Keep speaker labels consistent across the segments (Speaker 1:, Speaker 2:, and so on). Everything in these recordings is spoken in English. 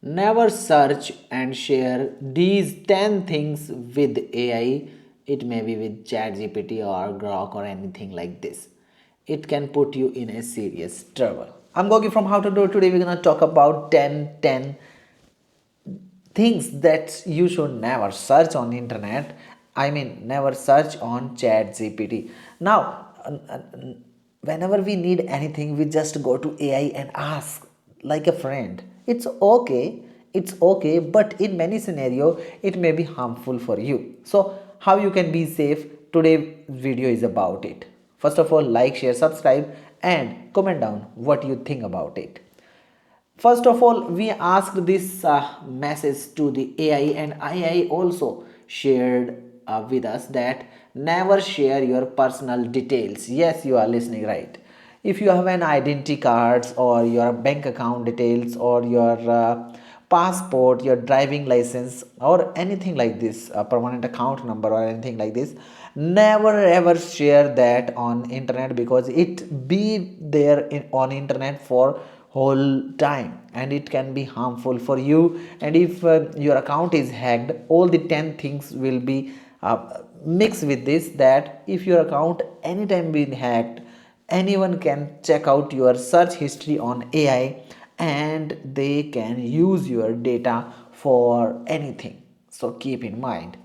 Speaker 1: Never search and share these 10 things with AI. It may be with ChatGPT or Grok or anything like this. It can put you in a serious trouble. I'm Gogi from How to Do It. Today we're gonna talk about 10 things that you should never search on internet. I mean, never search on ChatGPT. Now, whenever we need anything, we just go to AI and ask like a friend. It's okay, but in many scenario it may be harmful for you. So how you can be safe, today video is about it. First of all, like, share, subscribe, and comment down what you think about it. First of all, we asked this message to the AI, and AI also shared with us that never share your personal details. Yes, you are listening right. If you have an identity cards or your bank account details or your passport, your driving license, or anything like this, a permanent account number or anything like this, never ever share that on internet, because it be there on internet for whole time and it can be harmful for you. And if your account is hacked, all the 10 things will be mixed with this, that if your account anytime been hacked, anyone can check out your search history on AI and they can use your data for anything. So keep in mind,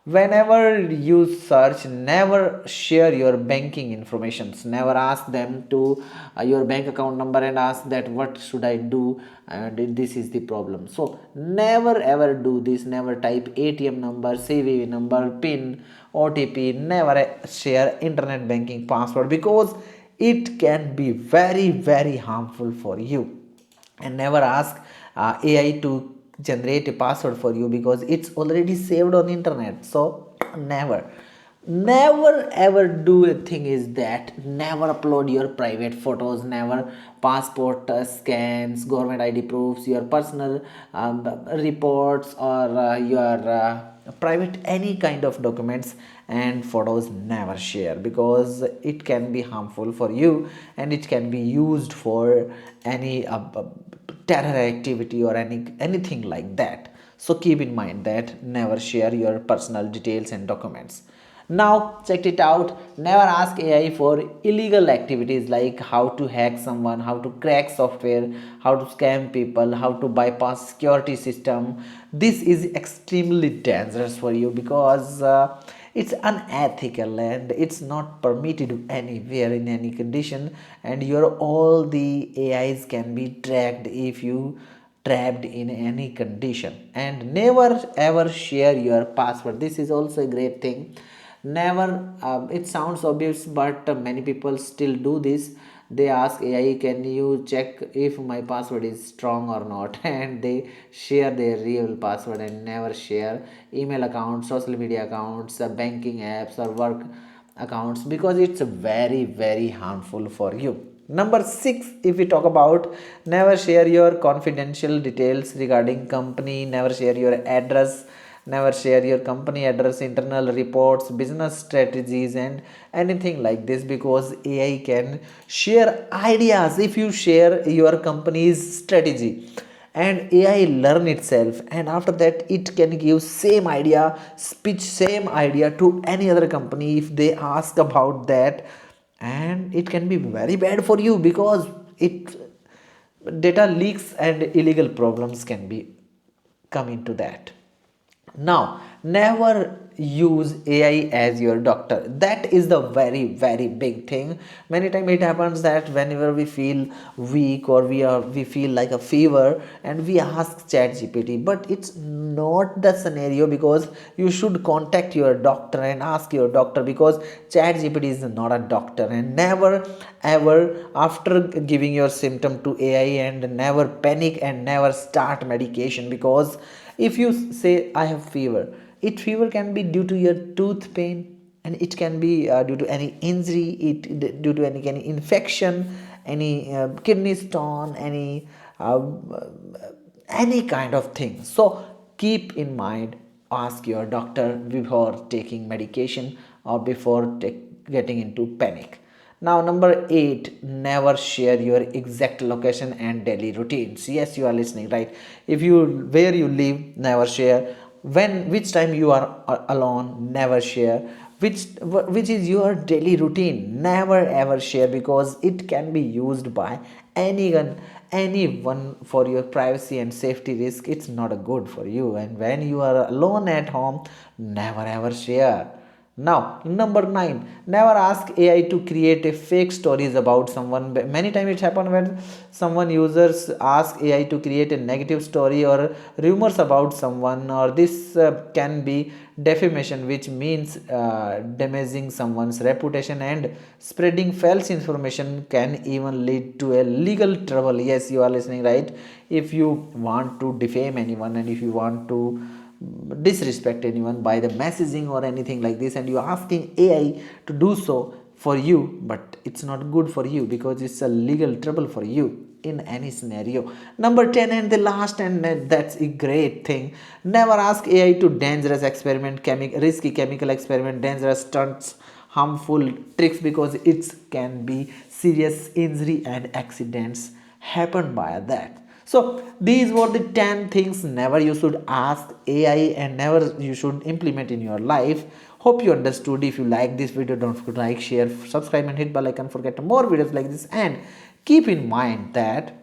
Speaker 1: whenever you search, never share your banking informations. Never ask them to your bank account number and ask that what should I do, and this is the problem. So never ever do this. Never type ATM number, CVV number, pin, OTP. Never share internet banking password, because it can be very very harmful for you. And never ask AI to generate a password for you, because it's already saved on internet. So never ever do a thing is that never upload your private photos, never passport scans, government ID proofs, your personal reports, or your private any kind of documents and photos. Never share, because it can be harmful for you and it can be used for any terror activity or anything like that. So keep in mind that never share your personal details and documents. Now check it out, never ask AI for illegal activities like how to hack someone, how to crack software, how to scam people, how to bypass security system. This is extremely dangerous for you, because it's unethical and it's not permitted anywhere in any condition, and your all the AIs can be tracked if you trapped in any condition. And never ever share your password. This is also a great thing. Never it sounds obvious, but many people still do this. They ask AI, can you check if my password is strong or not, and they share their real password. And never share email accounts, social media accounts, banking apps, or work accounts, because it's very very harmful for you. Number 6, if we talk about, never share your confidential details regarding company. Never share your address, never share your company address, internal reports, business strategies, and anything like this, because AI can share ideas if you share your company's strategy. And AI learn itself, and after that it can give same idea, speech same idea to any other company if they ask about that. And it can be very bad for you, because it data leaks and illegal problems can be come into that. Now, never use AI as your doctor. That is the very very big thing. Many times it happens that whenever we feel weak or we feel like a fever, and we ask ChatGPT, but it's not the scenario, because you should contact your doctor and ask your doctor, because ChatGPT is not a doctor. And never ever after giving your symptom to AI, and never panic and never start medication, because if you say I have fever, it fever can be due to your tooth pain, and it can be due to any injury, due to any infection, any kidney stone, uh, any kind of thing. So keep in mind, ask your doctor before taking medication or before getting into panic. Now, number 8, never share your exact location and daily routines. Yes, you are listening, right? If you where you live, never share. When which time you are alone, never share. Which is your daily routine, never ever share, because it can be used by anyone for your privacy and safety risk. It's not a good for you. And when you are alone at home, never ever share. Now, number 9, never ask AI to create a fake stories about someone. Many times it happens when someone users ask AI to create a negative story or rumors about someone, or this can be defamation, which means damaging someone's reputation, and spreading false information can even lead to a legal trouble. Yes, you are listening, right? If you want to defame anyone, and if you want to disrespect anyone by the messaging or anything like this, and you're asking AI to do so for you, but it's not good for you because it's a legal trouble for you in any scenario. Number 10, and the last, and that's a great thing, never ask AI to dangerous experiment, risky chemical experiment, dangerous stunts, harmful tricks, because it can be serious injury and accidents happen by that. So these were the 10 things never you should ask AI and never you should implement in your life. Hope you understood. If you like this video, don't forget to like, share, subscribe, and hit bell icon for get more videos like this. And keep in mind that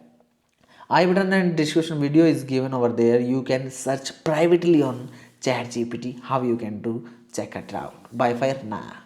Speaker 1: I button and discussion video is given over there. You can search privately on ChatGPT how you can do. Check it out. Bye for now.